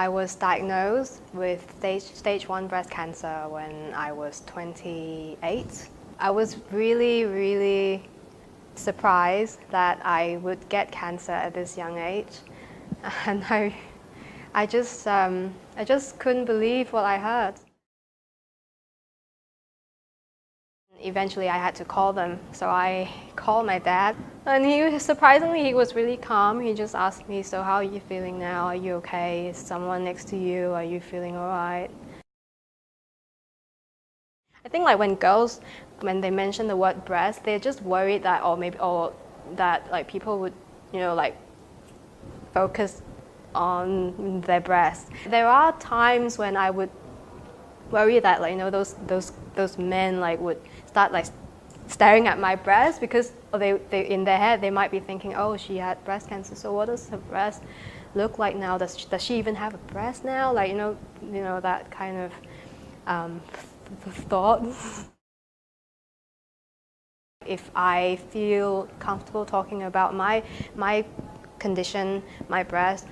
I was diagnosed with stage 1 breast cancer when I was 28. I was really surprised that I would get cancer at this young age, and I just couldn't believe what I heard. Eventually I had to call them, so I called my dad, and surprisingly he was really calm. He just asked me, "So how are you feeling now? Are you okay? Is someone next to you? Are you feeling alright?" I think like when girls, when they mention the word breast, they're just worried that or that like people would, like focus on their breasts. There are times when I would worry that those men like would start like staring at my breast, because they in their head they might be thinking, oh, she had breast cancer, so what does her breast look like now? Does she even have a breast now? Like that kind of thought. If I feel comfortable talking about my condition, my breast,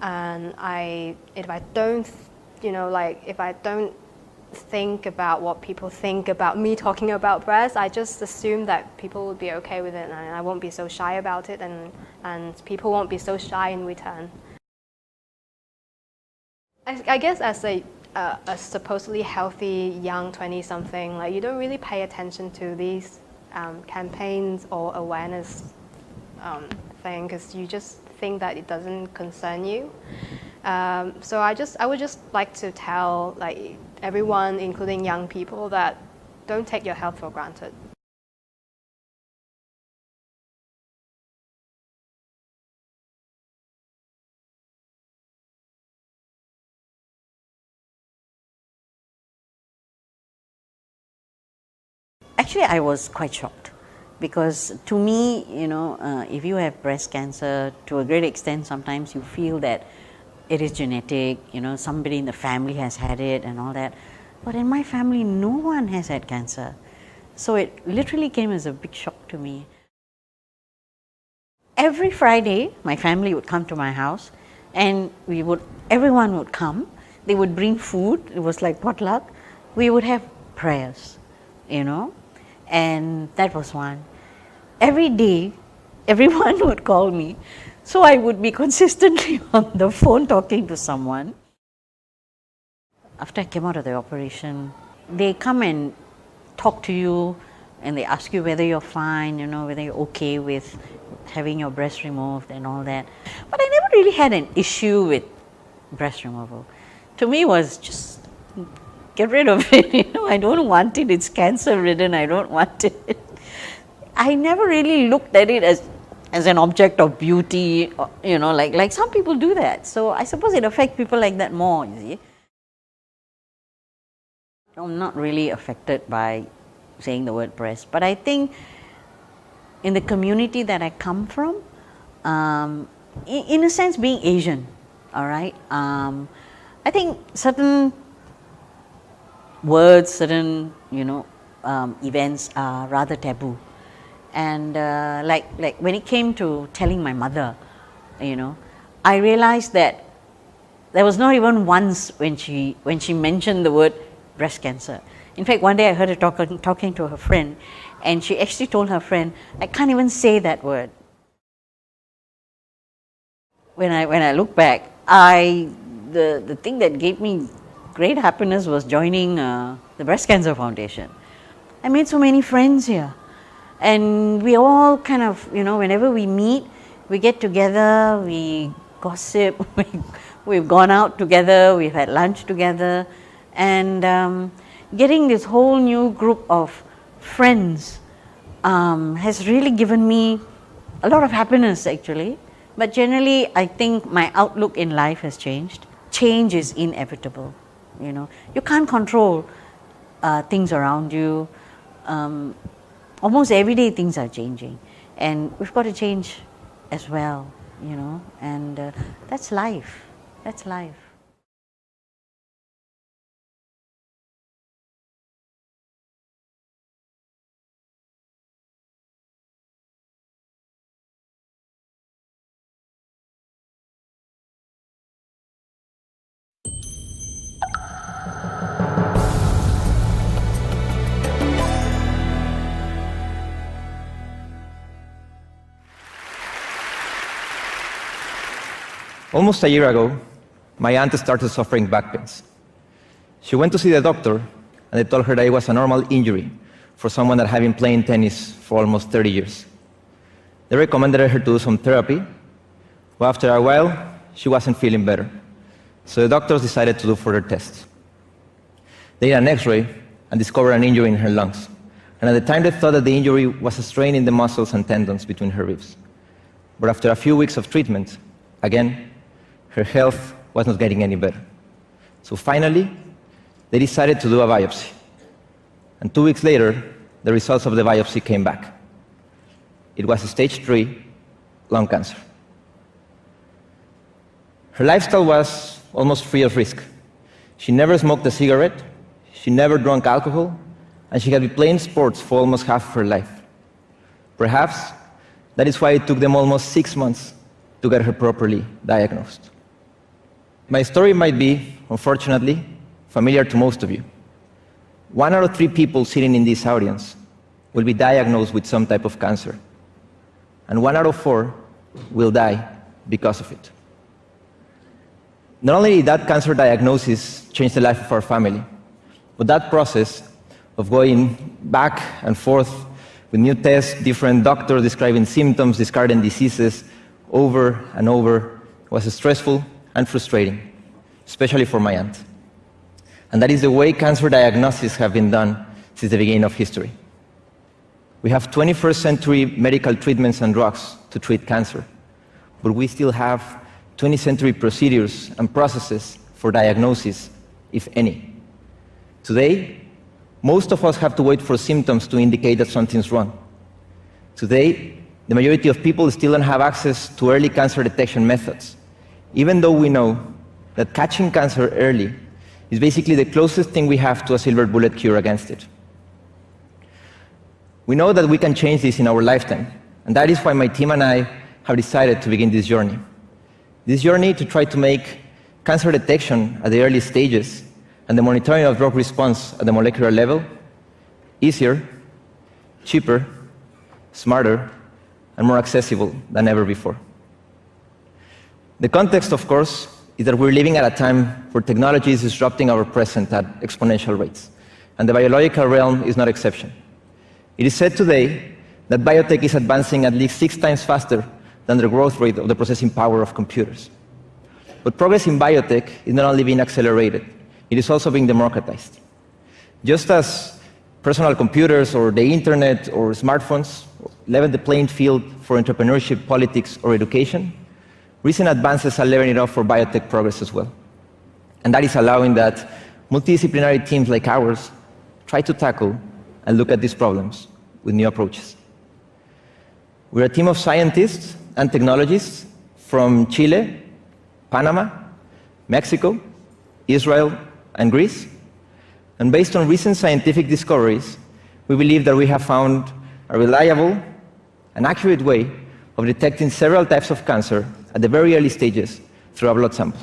and if I don't think about what people think about me talking about breast, I just assume that people would be okay with it, and I won't be so shy about it, and people won't be so shy in return. I guess as a supposedly healthy young 20-something, like you don't really pay attention to these campaigns or awareness thing, because you just think that it doesn't concern you. So I would just like to tell like everyone, including young people, that don't take your health for granted. Actually, I was quite shocked, because to me, if you have breast cancer, to a great extent, sometimes you feel that it is genetic, somebody in the family has had it and all that. But in my family, no one has had cancer. So it literally came as a big shock to me. Every Friday, my family would come to my house, and everyone would come. They would bring food. It was like potluck. We would have prayers, and that was one. Every day, everyone would call me, so I would be consistently on the phone talking to someone. After I came out of the operation, they come and talk to you, and they ask you whether you're fine, whether you're okay with having your breast removed and all that. But I never really had an issue with breast removal. To me, it was just get rid of it. I don't want it. It's cancer-ridden. I don't want it. I never really looked at it as an object of beauty, like some people do that. So I suppose it affects people like that more, you see. I'm not really affected by saying the word breast, but I think in the community that I come from, in a sense being Asian, all right, I think certain words, certain events are rather taboo, and like when it came to telling my mother, I realized that there was not even once when she mentioned the word breast cancer. In fact, one day I heard her talking to her friend, and she actually told her friend, "I can't even say that word." When I look back, the thing that gave me great happiness was joining the Breast Cancer Foundation. I made so many friends here, and we all kind of, whenever we meet, we get together, we gossip, we've gone out together, we've had lunch together, and getting this whole new group of friends has really given me a lot of happiness, actually. But generally, I think my outlook in life has changed. Change is inevitable. You can't control things around you. Almost every day things are changing, and we've got to change as well, and that's life. That's life. Almost a year ago, my aunt started suffering back pains. She went to see the doctor, and they told her that it was a normal injury for someone that had been playing tennis for almost 30 years. They recommended her to do some therapy, but after a while, she wasn't feeling better. So the doctors decided to do further tests. They did an X-ray and discovered an injury in her lungs. And at the time, they thought that the injury was a strain in the muscles and tendons between her ribs. But after a few weeks of treatment, again, her health was not getting any better. So finally, they decided to do a biopsy. And 2 weeks later, the results of the biopsy came back. It was stage 3 lung cancer. Her lifestyle was almost free of risk. She never smoked a cigarette, she never drank alcohol, and she had been playing sports for almost half of her life. Perhaps that is why it took them almost 6 months to get her properly diagnosed. My story might be, unfortunately, familiar to most of you. 1 out of 3 people sitting in this audience will be diagnosed with some type of cancer, and 1 out of 4 will die because of it. Not only did that cancer diagnosis change the life of our family, but that process of going back and forth with new tests, different doctors describing symptoms, discarding diseases over and over was stressful and frustrating, especially for my aunt. And that is the way cancer diagnoses have been done since the beginning of history. We have 21st century medical treatments and drugs to treat cancer, but we still have 20th century procedures and processes for diagnosis, if any. Today, most of us have to wait for symptoms to indicate that something's wrong. Today, the majority of people still don't have access to early cancer detection methods, even though we know that catching cancer early is basically the closest thing we have to a silver bullet cure against it. We know that we can change this in our lifetime, and that is why my team and I have decided to begin this journey. This journey to try to make cancer detection at the early stages and the monitoring of drug response at the molecular level easier, cheaper, smarter, and more accessible than ever before. The context, of course, is that we're living at a time where technology is disrupting our present at exponential rates, and the biological realm is no exception. It is said today that biotech is advancing at least 6 times faster than the growth rate of the processing power of computers. But progress in biotech is not only being accelerated, it is also being democratized. Just as personal computers or the internet or smartphones level the playing field for entrepreneurship, politics, or education, recent advances are leveling it up for biotech progress as well. And that is allowing that multidisciplinary teams like ours try to tackle and look at these problems with new approaches. We're a team of scientists and technologists from Chile, Panama, Mexico, Israel, and Greece. And based on recent scientific discoveries, we believe that we have found a reliable and accurate way of detecting several types of cancer at the very early stages through a blood sample.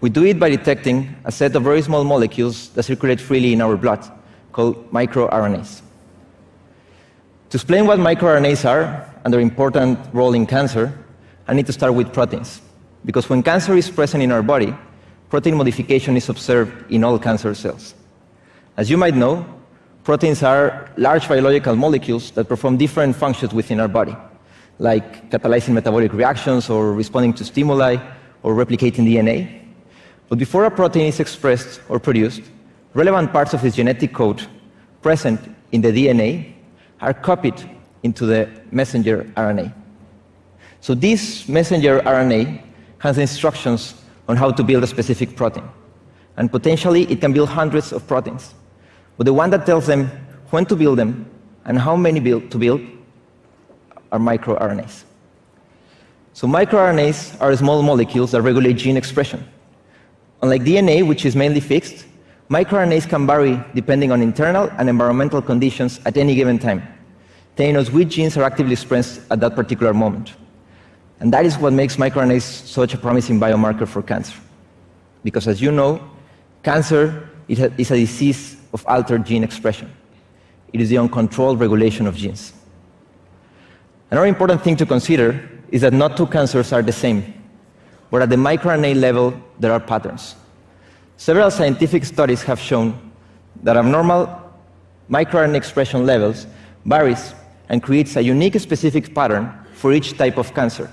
We do it by detecting a set of very small molecules that circulate freely in our blood, called microRNAs. To explain what microRNAs are and their important role in cancer, I need to start with proteins. Because when cancer is present in our body, protein modification is observed in all cancer cells. As you might know, proteins are large biological molecules that perform different functions within our body, like catalyzing metabolic reactions or responding to stimuli or replicating DNA. But before a protein is expressed or produced, relevant parts of its genetic code present in the DNA are copied into the messenger RNA. So this messenger RNA has instructions on how to build a specific protein. And potentially, it can build hundreds of proteins. But the one that tells them when to build them and how many to build are microRNAs. So microRNAs are small molecules that regulate gene expression. Unlike DNA, which is mainly fixed, microRNAs can vary depending on internal and environmental conditions at any given time, telling us which genes are actively expressed at that particular moment. And that is what makes microRNAs such a promising biomarker for cancer. Because as you know, cancer is a disease of altered gene expression. It is the uncontrolled regulation of genes. Another important thing to consider is that not 2 cancers are the same. but at the microRNA level, there are patterns. Several scientific studies have shown that abnormal microRNA expression levels varies and creates a unique specific pattern for each type of cancer,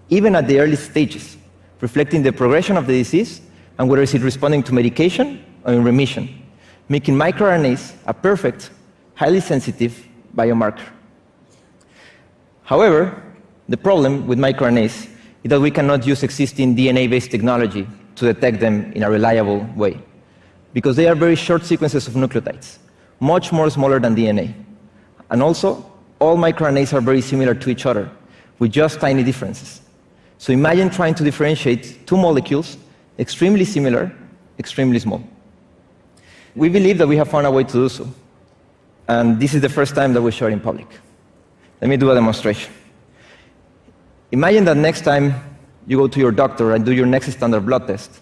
even at the early stages, reflecting the progression of the disease and whether it is responding to medication or in remission, making microRNAs a perfect, highly sensitive biomarker. However, the problem with microRNAs is that we cannot use existing DNA-based technology to detect them in a reliable way, because they are very short sequences of nucleotides, much more smaller than DNA. And also, all microRNAs are very similar to each other, with just tiny differences. So imagine trying to differentiate two molecules, extremely similar, extremely small. We believe that we have found a way to do so, and this is the first time that we show it in public. Let me do a demonstration. Imagine that next time you go to your doctor and do your next standard blood test,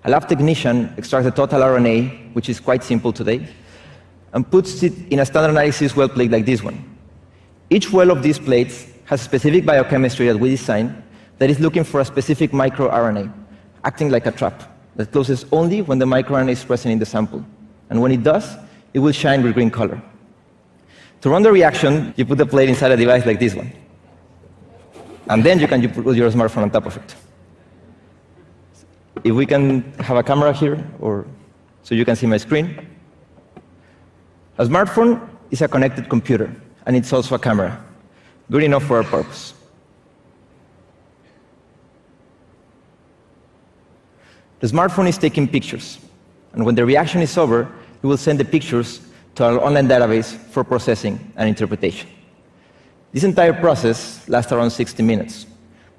a lab technician extracts the total RNA, which is quite simple today, and puts it in a standard analysis well plate like this one. Each well of these plates has a specific biochemistry that we design that is looking for a specific microRNA, acting like a trap that closes only when the microRNA is present in the sample. And when it does, it will shine with green color. To run the reaction, you put the plate inside a device like this one. And then you can put your smartphone on top of it. If we can have a camera here, or so you can see my screen. A smartphone is a connected computer, and it's also a camera. Good enough for our purpose. The smartphone is taking pictures, and when the reaction is over, it will send the pictures to our online database for processing and interpretation. This entire process lasts around 60 minutes,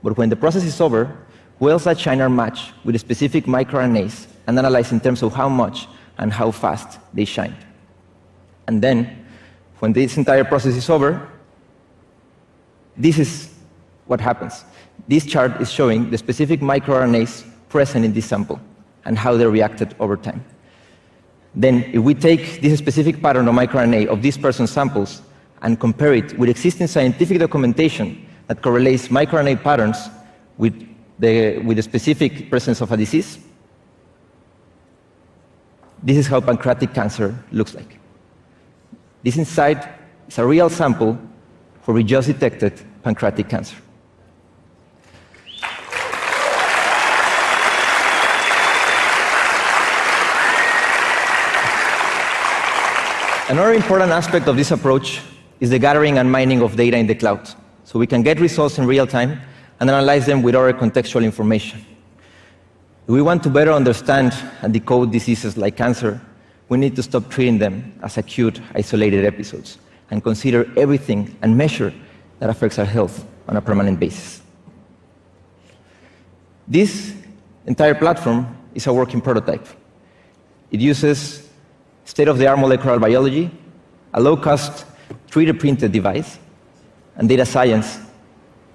but when the process is over, wells that shine are matched with specific microRNAs and analyzed in terms of how much and how fast they shine. And then, when this entire process is over, this is what happens. This chart is showing the specific microRNAs present in this sample and how they reacted over time. Then, if we take this specific pattern of microRNA of this person's samples and compare it with existing scientific documentation that correlates microRNA patterns with the specific presence of a disease, this is how pancreatic cancer looks like. This inside is a real sample where we just detected pancreatic cancer. Another important aspect of this approach is the gathering and mining of data in the cloud, so we can get results in real time and analyze them with other contextual information. If we want to better understand and decode diseases like cancer, we need to stop treating them as acute, isolated episodes and consider everything and measure that affects our health on a permanent basis. This entire platform is a working prototype. It uses state-of-the-art molecular biology, a low-cost 3D printed device, and data science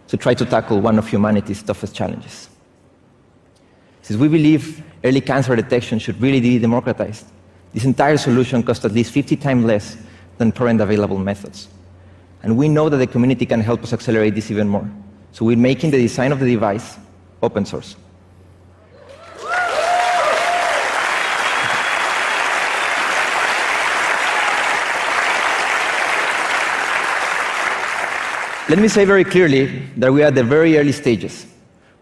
to try to tackle one of humanity's toughest challenges. Since we believe early cancer detection should really be democratized, this entire solution costs at least 50 times less than current available methods. And we know that the community can help us accelerate this even more. So we're making the design of the device open source. Let me say very clearly that we are at the very early stages,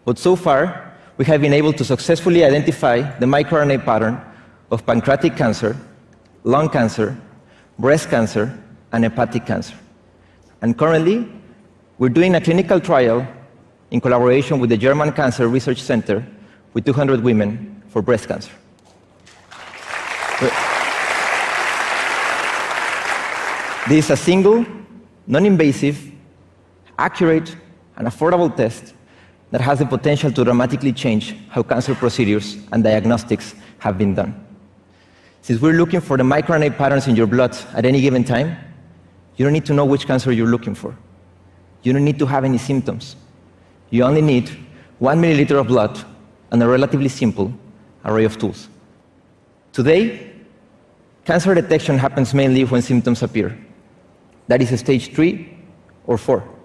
but so far we have been able to successfully identify the microRNA pattern of pancreatic cancer, lung cancer, breast cancer, and hepatic cancer. And currently, we're doing a clinical trial in collaboration with the German Cancer Research Center with 200 women for breast cancer. This is a single, non-invasive, accurate, and affordable test that has the potential to dramatically change how cancer procedures and diagnostics have been done. Since we're looking for the microRNA patterns in your blood at any given time, you don't need to know which cancer you're looking for. You don't need to have any symptoms. You only need 1 milliliter of blood and a relatively simple array of tools. Today, cancer detection happens mainly when symptoms appear. That is stage 3 or 4.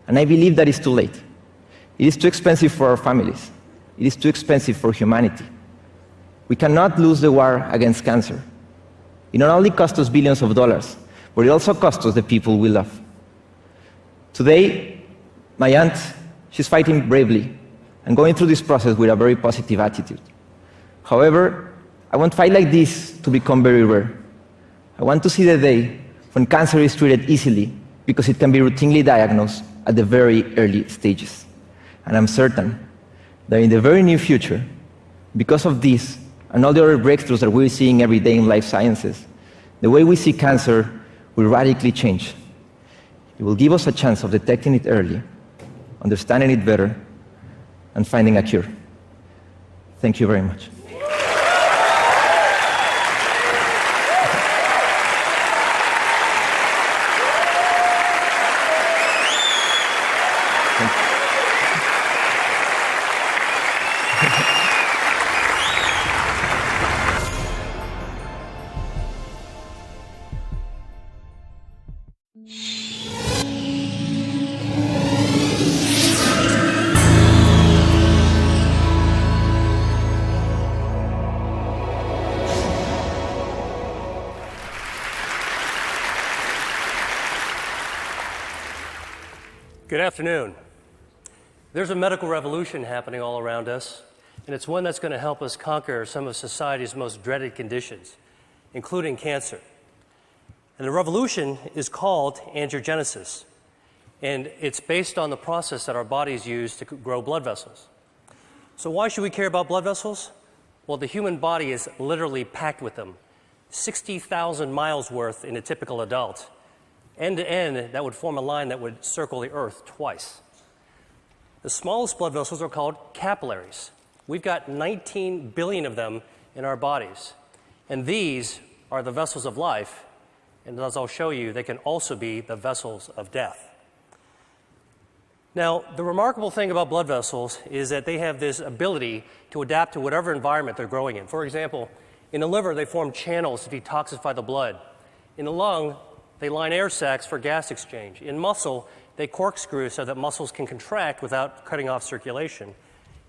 And I believe that is too late. It is too expensive for our families. it is too expensive for humanity. We cannot lose the war against cancer. It not only costs us billions of dollars, but it also costs us the people we love. Today, my aunt, she's fighting bravely and going through this process with a very positive attitude. However, I want fight like this to become very rare. I want to see the day when cancer is treated easily because it can be routinely diagnosed at the very early stages. And I'm certain that in the very near future, because of this and all the other breakthroughs that we're seeing every day in life sciences, the way we see cancer will radically change. It will give us a chance of detecting it early, understanding it better, and finding a cure. Thank you very much. Good afternoon. There's a medical revolution happening all around us, and it's one that's going to help us conquer some of society's most dreaded conditions, including cancer. And the revolution is called angiogenesis, and it's based on the process that our bodies use to grow blood vessels. So why should we care about blood vessels? Well, the human body is literally packed with them, 60,000 miles worth in a typical adult. End to end, that would form a line that would circle the Earth twice. The smallest blood vessels are called capillaries. We've got 19 billion of them in our bodies. And these are the vessels of life. And as I'll show you, they can also be the vessels of death. Now, the remarkable thing about blood vessels is that they have this ability to adapt to whatever environment they're growing in. For example, in the liver, they form channels to detoxify the blood. In the lung, they line air sacs for gas exchange. In muscle, they corkscrew so that muscles can contract without cutting off circulation.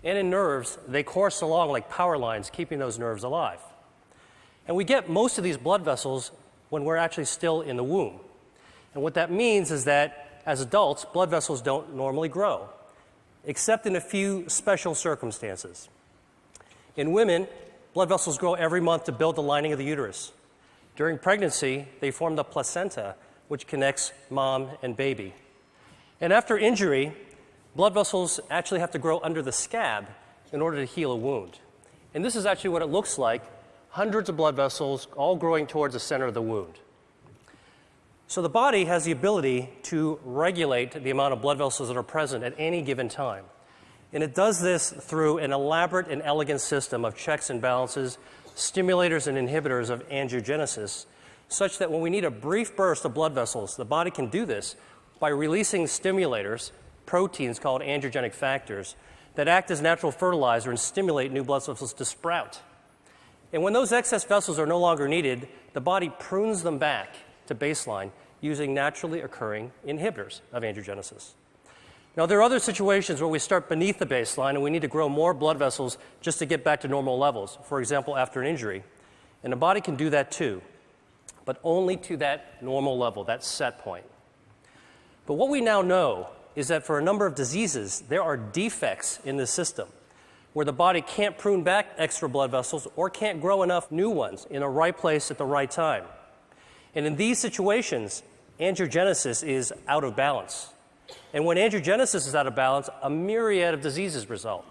And in nerves, they course along like power lines, keeping those nerves alive. And we get most of these blood vessels when we're actually still in the womb. And what that means is that as adults, blood vessels don't normally grow, except in a few special circumstances. In women, blood vessels grow every month to build the lining of the uterus. During pregnancy, they form the placenta, which connects mom and baby. And after injury, blood vessels actually have to grow under the scab in order to heal a wound. And this is actually what it looks like, hundreds of blood vessels all growing towards the center of the wound. So the body has the ability to regulate the amount of blood vessels that are present at any given time. And it does this through an elaborate and elegant system of checks and balances, stimulators and inhibitors of angiogenesis, such that when we need a brief burst of blood vessels, the body can do this by releasing stimulators, proteins called angiogenic factors, that act as natural fertilizer and stimulate new blood vessels to sprout. And when those excess vessels are no longer needed, the body prunes them back to baseline using naturally occurring inhibitors of angiogenesis. Now, there are other situations where we start beneath the baseline and we need to grow more blood vessels just to get back to normal levels, for example, after an injury. And the body can do that too, but only to that normal level, that set point. But what we now know is that for a number of diseases, there are defects in the system where the body can't prune back extra blood vessels or can't grow enough new ones in the right place at the right time. And in these situations, angiogenesis is out of balance. And when angiogenesis is out of balance, a myriad of diseases result.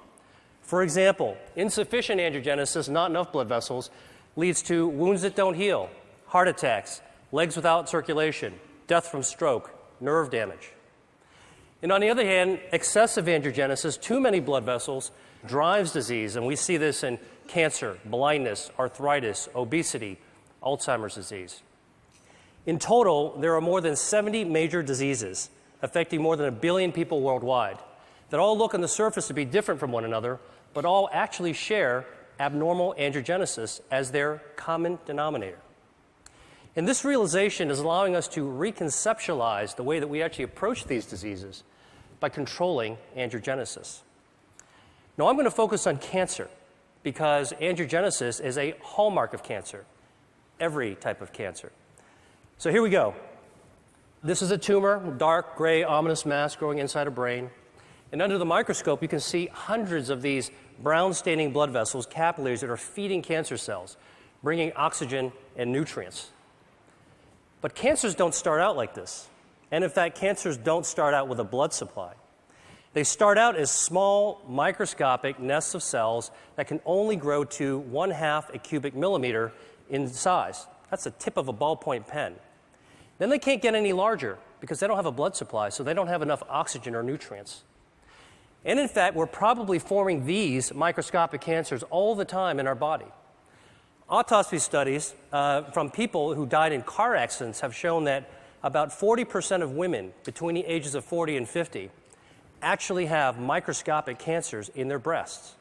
For example, insufficient angiogenesis, not enough blood vessels, leads to wounds that don't heal, heart attacks, legs without circulation, death from stroke, nerve damage. And on the other hand, excessive angiogenesis, too many blood vessels, drives disease. And we see this in cancer, blindness, arthritis, obesity, Alzheimer's disease. In total, there are more than 70 major diseases affecting more than 1 billion people worldwide that all look on the surface to be different from one another, but all actually share abnormal angiogenesis as their common denominator. And this realization is allowing us to reconceptualize the way that we actually approach these diseases by controlling angiogenesis. Now I'm going to focus on cancer because angiogenesis is a hallmark of cancer, every type of cancer. So here we go. This is a tumor, dark, gray, ominous mass growing inside a brain. And under the microscope, you can see hundreds of these brown-staining blood vessels, capillaries that are feeding cancer cells, bringing oxygen and nutrients. But cancers don't start out like this. And in fact, cancers don't start out with a blood supply. They start out as small, microscopic nests of cells that can only grow to 1/2 a cubic millimeter in size. That's the tip of a ballpoint pen. Then they can't get any larger because they don't have a blood supply, so they don't have enough oxygen or nutrients. And in fact, we're probably forming these microscopic cancers all the time in our body. Autopsy studies from people who died in car accidents have shown that about 40% of women between the ages of 40 and 50 actually have microscopic cancers in their breasts.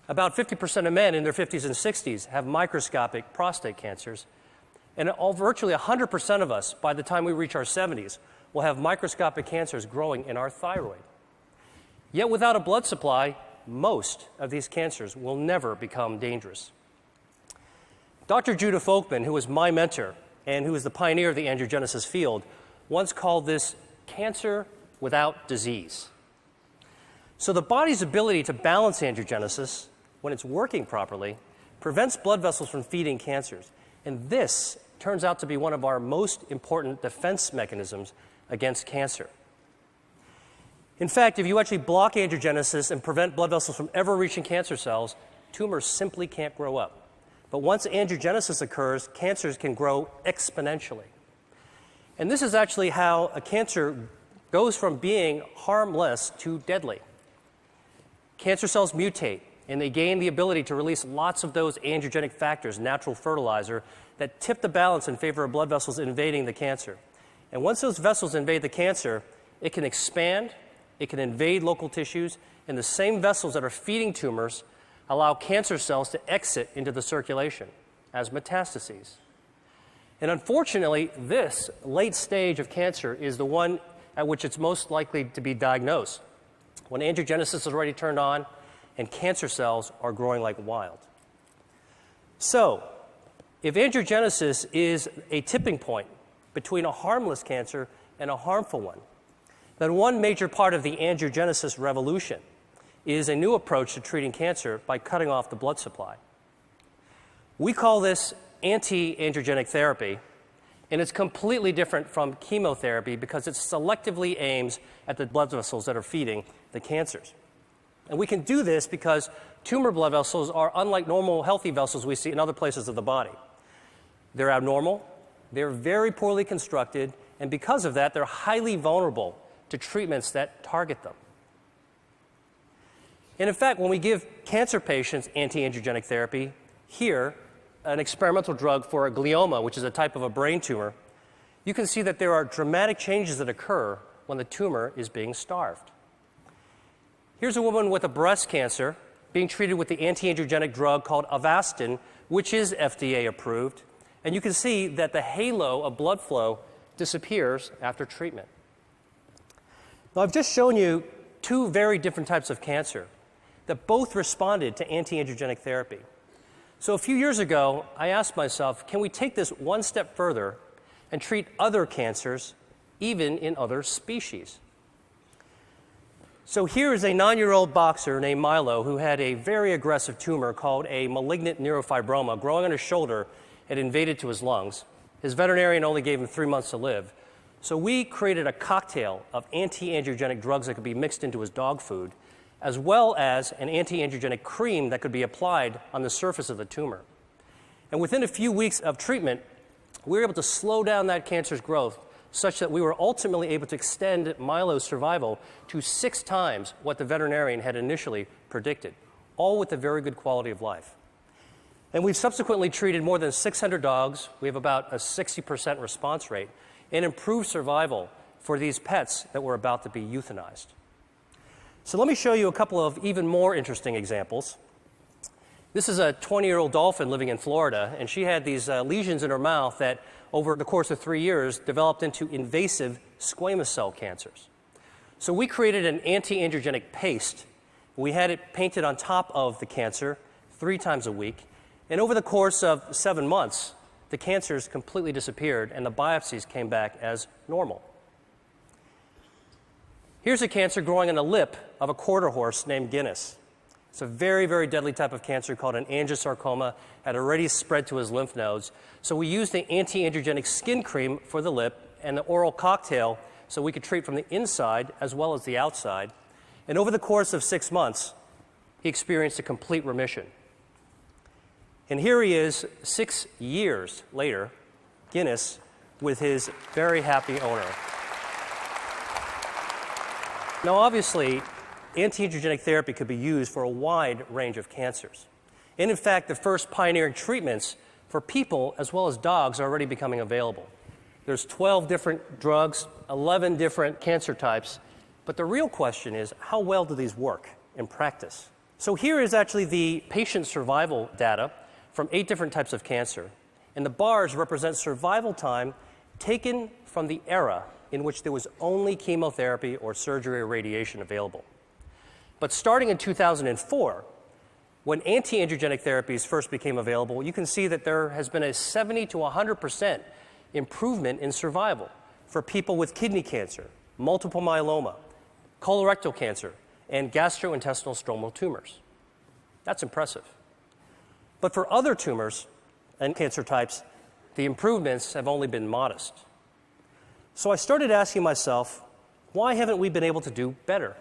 About 50% of men in their 50s and 60s have microscopic prostate cancers. And virtually 100% of us, by the time we reach our 70s, will have microscopic cancers growing in our thyroid. Yet without a blood supply, most of these cancers will never become dangerous. Dr. Judah Folkman, who was my mentor and who is the pioneer of the angiogenesis field, once called this cancer without disease. So the body's ability to balance angiogenesis, when it's working properly, prevents blood vessels from feeding cancers. And this turns out to be one of our most important defense mechanisms against cancer. In fact, if you actually block angiogenesis and prevent blood vessels from ever reaching cancer cells, tumors simply can't grow up. But once angiogenesis occurs, cancers can grow exponentially. And this is actually how a cancer goes from being harmless to deadly. Cancer cells mutate, and they gain the ability to release lots of those angiogenic factors, natural fertilizer, that tip the balance in favor of blood vessels invading the cancer. And once those vessels invade the cancer, it can expand, it can invade local tissues, and the same vessels that are feeding tumors allow cancer cells to exit into the circulation as metastases. And unfortunately, this late stage of cancer is the one at which it's most likely to be diagnosed, when angiogenesis is already turned on and cancer cells are growing like wild. So, if angiogenesis is a tipping point between a harmless cancer and a harmful one, then one major part of the angiogenesis revolution is a new approach to treating cancer by cutting off the blood supply. We call this anti-angiogenic therapy, and it's completely different from chemotherapy because it selectively aims at the blood vessels that are feeding the cancers. And we can do this because tumor blood vessels are unlike normal healthy vessels we see in other places of the body. They're abnormal, they're very poorly constructed, and because of that, they're highly vulnerable to treatments that target them. And in fact, when we give cancer patients anti-angiogenic therapy, here, an experimental drug for a glioma, which is a type of a brain tumor, you can see that there are dramatic changes that occur when the tumor is being starved. Here's a woman with a breast cancer being treated with the anti-angiogenic drug called Avastin, which is FDA approved, and you can see that the halo of blood flow disappears after treatment. Now, I've just shown you two very different types of cancer that both responded to anti-angiogenic therapy. So a few years ago, I asked myself, can we take this one step further and treat other cancers, even in other species? So here is a 9-year-old boxer named Milo who had a very aggressive tumor called a malignant neurofibroma growing on his shoulder and invaded to his lungs. His veterinarian only gave him 3 months to live. So we created a cocktail of anti-angiogenic drugs that could be mixed into his dog food, as well as an anti-angiogenic cream that could be applied on the surface of the tumor. And within a few weeks of treatment, we were able to slow down that cancer's growth such that we were ultimately able to extend Milo's survival to 6 times what the veterinarian had initially predicted, all with a very good quality of life. And we've subsequently treated more than 600 dogs. We have about a 60% response rate and improved survival for these pets that were about to be euthanized. So let me show you a couple of even more interesting examples. This is a 20-year-old dolphin living in Florida, and she had these lesions in her mouth that, over the course of 3 years, developed into invasive squamous cell cancers. So we created an anti-angiogenic paste We had it painted on top of the cancer 3 times a week. And over the course of 7 months, the cancers completely disappeared and the biopsies came back as normal. Here's a cancer growing on the lip of a quarter horse named Guinness. It's a very, very deadly type of cancer called an angiosarcoma, had already spread to his lymph nodes. So we used the anti-angiogenic skin cream for the lip and the oral cocktail so we could treat from the inside as well as the outside. And over the course of 6 months, he experienced a complete remission. And here he is 6 years later, Guinness, with his very happy owner. Now, obviously, anti-angiogenic therapy could be used for a wide range of cancers. And in fact, the first pioneering treatments for people as well as dogs are already becoming available. There's 12 different drugs, 11 different cancer types, but the real question is, how well do these work in practice? So here is actually the patient survival data from 8 different types of cancer, and the bars represent survival time taken from the era in which there was only chemotherapy or surgery or radiation available. But starting in 2004, when anti-angiogenic therapies first became available, you can see that there has been a 70 to 100% improvement in survival for people with kidney cancer, multiple myeloma, colorectal cancer, and gastrointestinal stromal tumors. That's impressive. But for other tumors and cancer types, the improvements have only been modest. So I started asking myself, why haven't we been able to do better?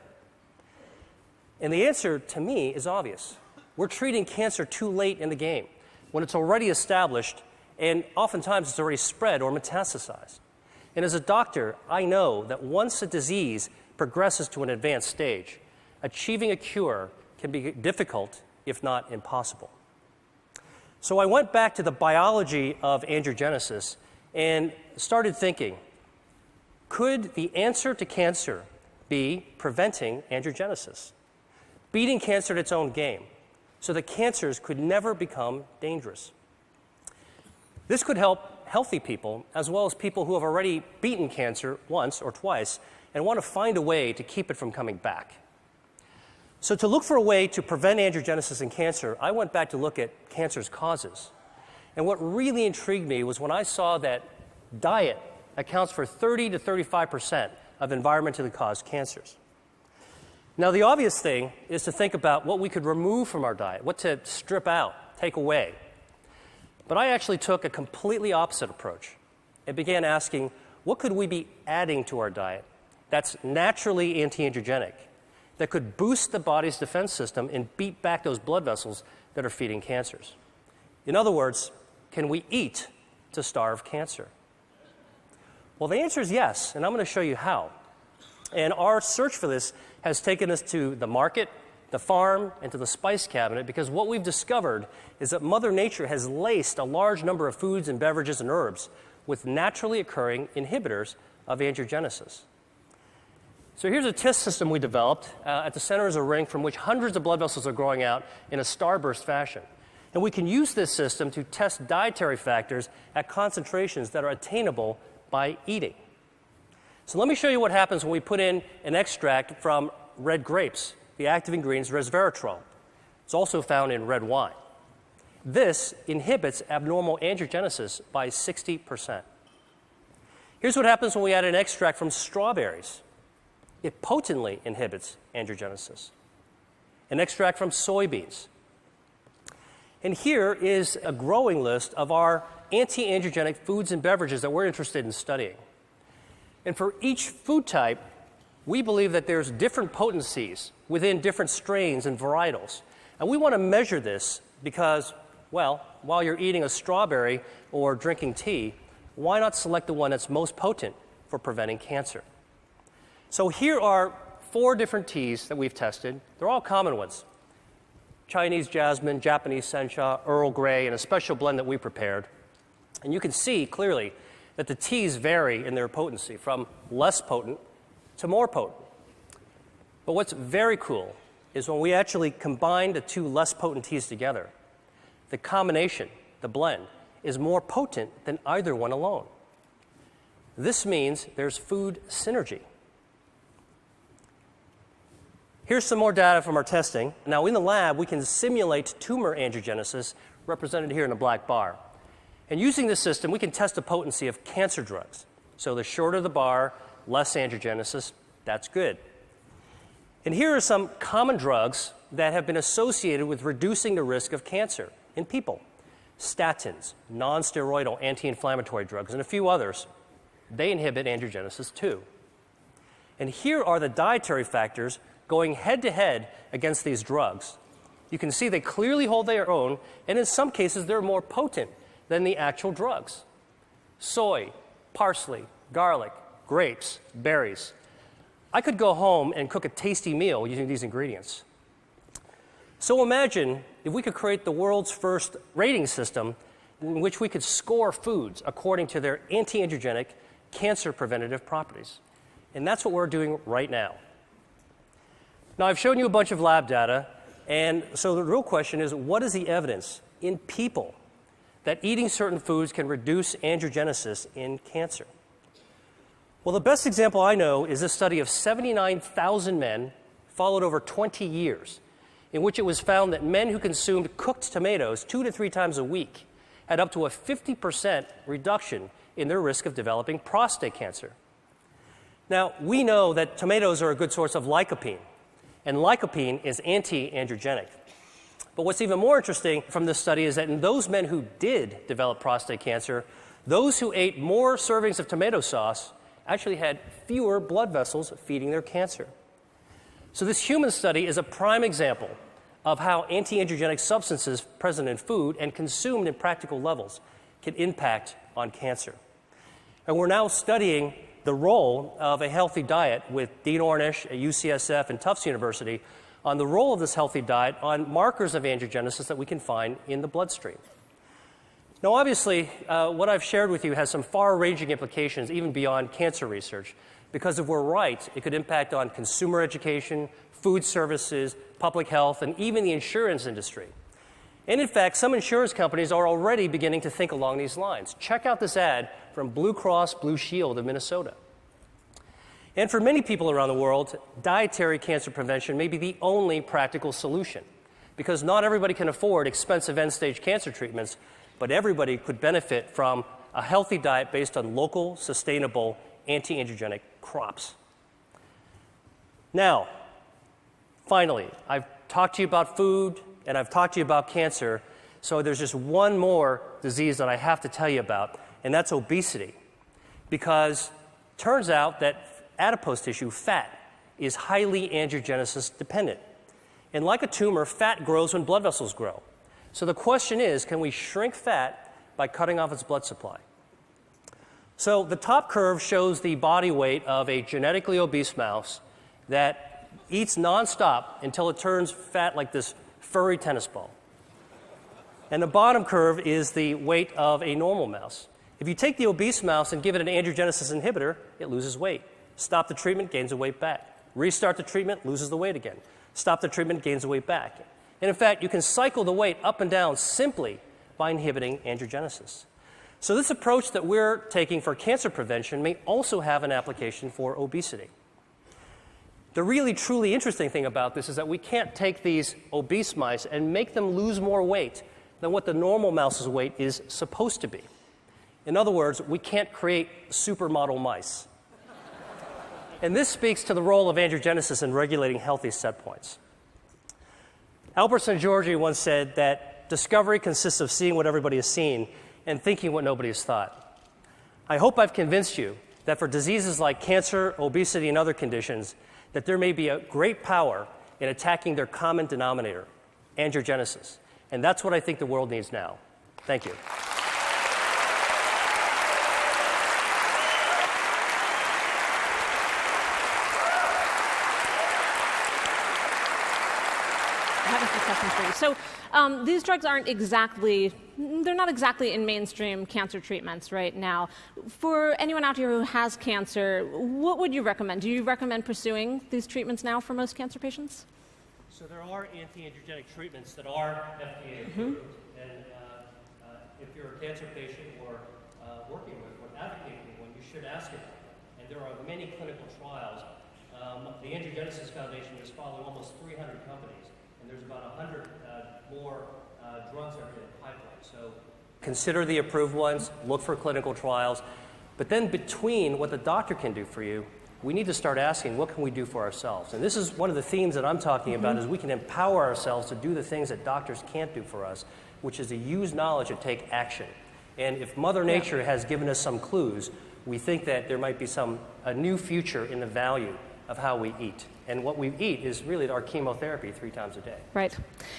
And the answer to me is obvious. We're treating cancer too late in the game, when it's already established and oftentimes it's already spread or metastasized. And as a doctor, I know that once a disease progresses to an advanced stage, achieving a cure can be difficult, if not impossible. So I went back to the biology of angiogenesis and started thinking, could the answer to cancer be preventing angiogenesis? Beating cancer at its own game, so that cancers could never become dangerous. This could help healthy people, as well as people who have already beaten cancer once or twice and want to find a way to keep it from coming back. So to look for a way to prevent angiogenesis in cancer, I went back to look at cancer's causes. And what really intrigued me was when I saw that diet accounts for 30 to 35% of environmentally caused cancers. Now, the obvious thing is to think about what we could remove from our diet, what to strip out, take away. But I actually took a completely opposite approach and began asking, what could we be adding to our diet that's naturally anti-angiogenic, that could boost the body's defense system and beat back those blood vessels that are feeding cancers? In other words, can we eat to starve cancer? Well, the answer is yes, and I'm going to show you how. And our search for this has taken us to the market, the farm, and to the spice cabinet, because what we've discovered is that Mother Nature has laced a large number of foods and beverages and herbs with naturally occurring inhibitors of angiogenesis. So here's a test system we developed. At the center is a ring from which hundreds of blood vessels are growing out in a starburst fashion. And we can use this system to test dietary factors at concentrations that are attainable by eating. So let me show you what happens when we put in an extract from red grapes. The active ingredient is resveratrol. It's also found in red wine. This inhibits abnormal angiogenesis by 60%. Here's what happens when we add an extract from strawberries. It potently inhibits angiogenesis. An extract from soybeans. And here is a growing list of our anti-angiogenic foods and beverages that we're interested in studying. And for each food type, we believe that there's different potencies within different strains and varietals. And we want to measure this because, well, while you're eating a strawberry or drinking tea, why not select the one that's most potent for preventing cancer? So here are 4 different teas that we've tested. They're all common ones. Chinese jasmine, Japanese sencha, Earl Grey, and a special blend that we prepared. And you can see clearly that the teas vary in their potency from less potent to more potent. But what's very cool is when we actually combine the 2 less potent teas together, the combination, the blend, is more potent than either one alone. This means there's food synergy. Here's some more data from our testing. Now, in the lab, we can simulate tumor angiogenesis, represented here in a black bar. And using this system, we can test the potency of cancer drugs. So the shorter the bar, less angiogenesis, that's good. And here are some common drugs that have been associated with reducing the risk of cancer in people. Statins, non-steroidal anti-inflammatory drugs, and a few others. They inhibit angiogenesis too. And here are the dietary factors going head-to-head against these drugs. You can see they clearly hold their own, and in some cases they're more potent than the actual drugs. Soy, parsley, garlic, grapes, berries. I could go home and cook a tasty meal using these ingredients. So imagine if we could create the world's first rating system in which we could score foods according to their anti-angiogenic, cancer preventative properties. And that's what we're doing right now. Now, I've shown you a bunch of lab data, and so the real question is, what is the evidence in people that eating certain foods can reduce angiogenesis in cancer? Well, the best example I know is a study of 79,000 men followed over 20 years, in which it was found that men who consumed cooked tomatoes 2 to 3 times a week had up to a 50% reduction in their risk of developing prostate cancer. Now, we know that tomatoes are a good source of lycopene, and lycopene is anti-angiogenic. But what's even more interesting from this study is that in those men who did develop prostate cancer, those who ate more servings of tomato sauce actually had fewer blood vessels feeding their cancer. So this human study is a prime example of how anti-angiogenic substances present in food and consumed in practical levels can impact on cancer. And we're now studying the role of a healthy diet with Dean Ornish at UCSF and Tufts University on the role of this healthy diet on markers of angiogenesis that we can find in the bloodstream. Now, obviously, what I've shared with you has some far-ranging implications even beyond cancer research, because if we're right, it could impact on consumer education, food services, public health, and even the insurance industry. And in fact, some insurance companies are already beginning to think along these lines. Check out this ad from Blue Cross Blue Shield of Minnesota. And for many people around the world, dietary cancer prevention may be the only practical solution, because not everybody can afford expensive end-stage cancer treatments, but everybody could benefit from a healthy diet based on local, sustainable, anti-angiogenic crops. Now, finally, I've talked to you about food, and I've talked to you about cancer, so there's just one more disease that I have to tell you about, and that's obesity. Because it turns out that adipose tissue, fat, is highly angiogenesis dependent. And like a tumor, fat grows when blood vessels grow. So the question is, can we shrink fat by cutting off its blood supply? So the top curve shows the body weight of a genetically obese mouse that eats nonstop until it turns fat like this furry tennis ball. And the bottom curve is the weight of a normal mouse. If you take the obese mouse and give it an angiogenesis inhibitor, it loses weight. Stop the treatment, gains the weight back. Restart the treatment, loses the weight again. Stop the treatment, gains the weight back. And in fact, you can cycle the weight up and down simply by inhibiting angiogenesis. So this approach that we're taking for cancer prevention may also have an application for obesity. The really, truly interesting thing about this is that we can't take these obese mice and make them lose more weight than what the normal mouse's weight is supposed to be. In other words, we can't create supermodel mice. And this speaks to the role of angiogenesis in regulating healthy set points. Albert Szent-Györgyi once said that discovery consists of seeing what everybody has seen and thinking what nobody has thought. I hope I've convinced you that for diseases like cancer, obesity, and other conditions, that there may be a great power in attacking their common denominator, angiogenesis. And that's what I think the world needs now. Thank you. So these drugs aren't exactly, they're not exactly in mainstream cancer treatments right now. For anyone out here who has cancer, what would you recommend? Do you recommend pursuing these treatments now for most cancer patients? So there are anti-angiogenic treatments that are FDA approved. And if you're a cancer patient or working with or advocating one, you should ask about them. And there are many clinical trials The Angiogenesis Foundation is following almost 300 companies, and there's about 100 more drugs that are in the pipeline. So consider the approved ones, look for clinical trials, but then between what the doctor can do for you, we need to start asking, what can we do for ourselves? And this is one of the themes that I'm talking about, is we can empower ourselves to do the things that doctors can't do for us, which is to use knowledge and take action. And if Mother Nature has given us some clues, we think that there might be a new future in the value of how we eat. And what we eat is really our chemotherapy 3 times a day. Right.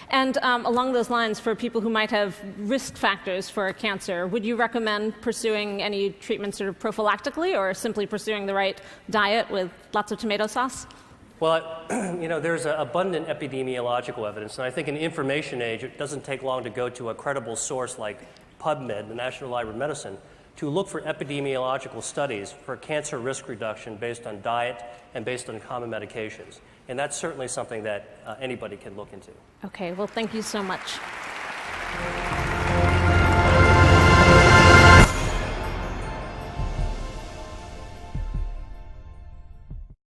And along those lines, for people who might have risk factors for cancer, would you recommend pursuing any treatment sort of prophylactically, or simply pursuing the right diet with lots of tomato sauce? Well, there's abundant epidemiological evidence, and I think in the information age, it doesn't take long to go to a credible source like PubMed, the National Library of Medicine, to look for epidemiological studies for cancer risk reduction based on diet and based on common medications. And that's certainly something that anybody can look into. Okay, well, thank you so much.